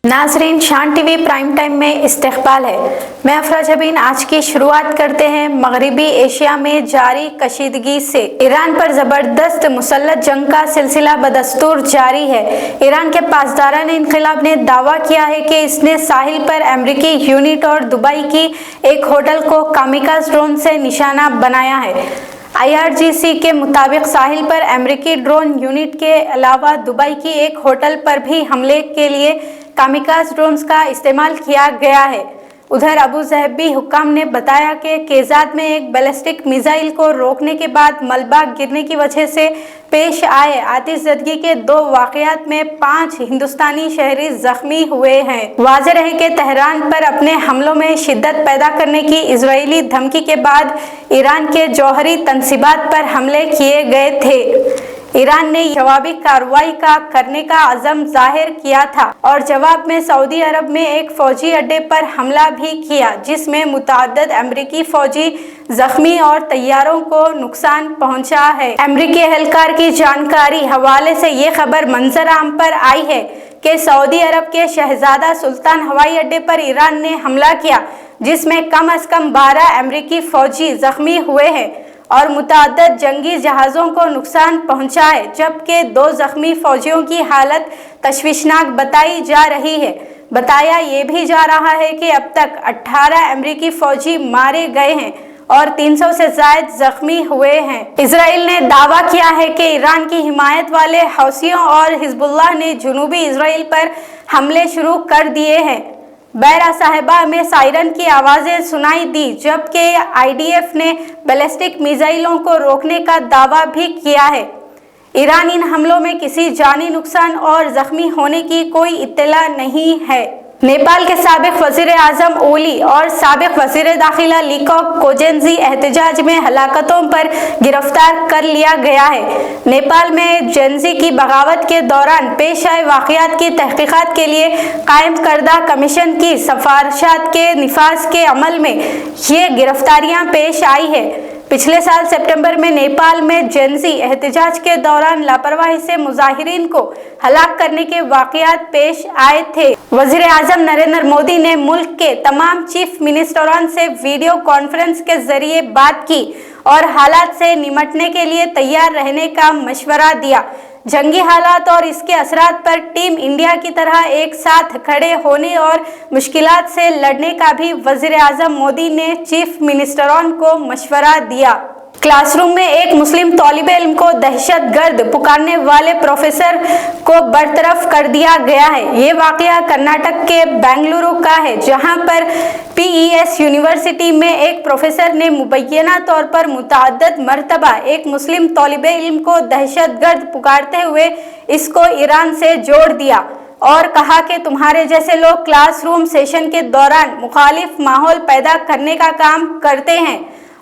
नाज़रीन, शान TV prime time में इस्तकबाल है। मैं अफरा जबीन। आज की शुरुआत करते हैं मगरबी एशिया में जारी कशीदगी से। ईरान पर ज़बरदस्त मुसल्लत जंग का सिलसिला बदस्तूर जारी है। ईरान के पासदारान इनक़िलाब ने दावा किया है कि इसने साहिल पर अमरीकी यूनिट और दुबई की एक होटल को कामिकाज़ ड्रोन से निशाना बनाया है। IRGC के मुताबिक साहिल पर अमरीकी ड्रोन यूनिट के अलावा दुबई की एक होटल पर भी हमले के लिए कामिकाज़ ड्रोन्स का इस्तेमाल किया गया है। उधर अबू ज़हबी हुक्काम ने बताया कि केज़ात में एक बैलिस्टिक मिसाइल को रोकने के बाद मलबा गिरने की वजह से पेश आए आतिशज़दगी के 2 वाक़यात में 5 हिंदुस्तानी शहरी ज़ख्मी हुए हैं। वाज़ेह रहे कि तेहरान पर अपने हमलों में शिद्दत पैदा करने की इजरायली धमकी के बाद ईरान के जौहरी तनसीबात पर हमले किए गए थे। ईरान ने जवाबी कार्रवाई करने का अज़म जाहिर किया था और जवाब में सऊदी अरब में एक फौजी अड्डे पर हमला भी किया, जिसमें मुतअद्दिद अमरीकी फौजी जख्मी और तैयारों को नुकसान पहुंचा है। अमरीकी एहलकार की जानकारी हवाले से ये खबर मंजर आम पर आई है कि सऊदी अरब के शहजादा सुल्तान हवाई अड्डे पर ईरान ने हमला किया, जिसमें कम अज़ कम 12 अमरीकी फौजी जख्मी हुए हैं और मुतअद्दिद जंगी जहाज़ों को नुकसान पहुंचा है, जबकि 2 ज़ख्मी फ़ौजियों की हालत तशवीशनाक बताई जा रही है। बताया ये भी जा रहा है कि अब तक 18 अमरीकी फ़ौजी मारे गए हैं और 300 से ज़ायद ज़ख्मी हुए हैं। इजराइल ने दावा किया है कि ईरान की हिमायत वाले हौसियों और हिजबुल्लाह ने जनूबी इजराइल पर हमले शुरू कर दिए हैं। बैरा साहिबा में सायरन की आवाज़ें सुनाई दी, जबकि IDF ने बैलिस्टिक मिसाइलों को रोकने का दावा भी किया है। ईरान इन हमलों में किसी जानी नुकसान और ज़ख्मी होने की कोई इत्तला नहीं है। नेपाल के साबिक वज़ीर आज़म ओली और साबिक वज़ीर दाखिला लीकॉक कोजेंजी एहतजाज में हलाकतों पर गिरफ्तार कर लिया गया है। नेपाल में जेंजी की बगावत के दौरान पेश आए वाक़यात की तहक़ीक़ात के लिए कायम करदा कमीशन की सिफारिशात के निफाज के अमल में ये गिरफ्तारियां पेश आई है। पिछले साल सितंबर में नेपाल में जेंजी एहतजाज के दौरान लापरवाही से मुजाहिरीन को हलाक करने के वाक़यात पेश आए थे। वज़ीर आज़म नरेंद्र मोदी ने मुल्क के तमाम चीफ मिनिस्टरों से वीडियो कॉन्फ्रेंस के जरिए बात की और हालात से निमटने के लिए तैयार रहने का मशवरा दिया। जंगी हालात और इसके असरात पर टीम इंडिया की तरह एक साथ खड़े होने और मुश्किलात से लड़ने का भी वज़ीर आज़म मोदी ने चीफ मिनिस्टरों को मशवरा दिया। क्लासरूम में एक मुस्लिम तौलिबे इल्म को दहशतगर्द पुकारने वाले प्रोफेसर को बरतरफ कर दिया गया है। ये वाक़या कर्नाटक के बेंगलुरु का है, जहां पर PES यूनिवर्सिटी में एक प्रोफेसर ने मुबैना तौर पर मुतअद्दिद मरतबा एक मुस्लिम तौलिबे इल्म को दहशतगर्द पुकारते हुए इसको ईरान से जोड़ दिया और कहा कि तुम्हारे जैसे लोग क्लासरूम सेशन के दौरान मुखालिफ माहौल पैदा करने का काम करते हैं।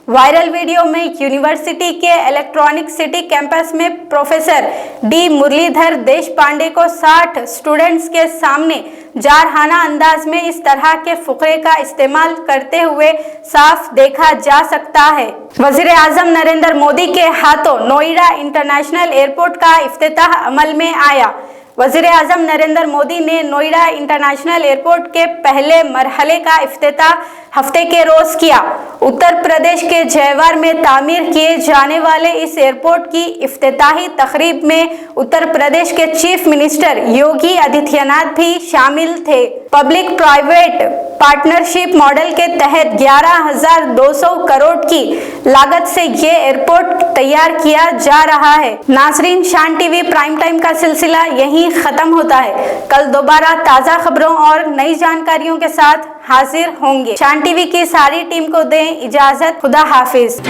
वायरल वीडियो में यूनिवर्सिटी के इलेक्ट्रॉनिक सिटी कैंपस में प्रोफेसर D मुरलीधर देशपांडे को 60 स्टूडेंट्स के सामने जारहाना अंदाज में इस तरह के फुकरे का इस्तेमाल करते हुए साफ देखा जा सकता है। वज़ीर आज़म नरेंद्र मोदी के हाथों नोएडा इंटरनेशनल एयरपोर्ट का इफ्तिताह अमल में आया। वज़ीर आज़म नरेंद्र मोदी ने नोएडा इंटरनेशनल एयरपोर्ट के पहले मरहले का इफ्तिताह हफ्ते के रोज किया। उत्तर प्रदेश के जयवार में तामीर किए जाने वाले इस एयरपोर्ट की इफ्तिताही तकरीब में उत्तर प्रदेश के चीफ मिनिस्टर योगी आदित्यनाथ भी शामिल थे। पब्लिक प्राइवेट पार्टनरशिप मॉडल के तहत 11,200 करोड़ की लागत से ये एयरपोर्ट तैयार किया जा रहा है। नाज़रीन, शान टीवी प्राइम टाइम का सिलसिला यहीं ख़त्म होता है। कल दोबारा ताज़ा खबरों और नई जानकारियों के साथ हाजिर होंगे। शान टीवी की सारी टीम को दें इजाज़त। खुदा हाफिज।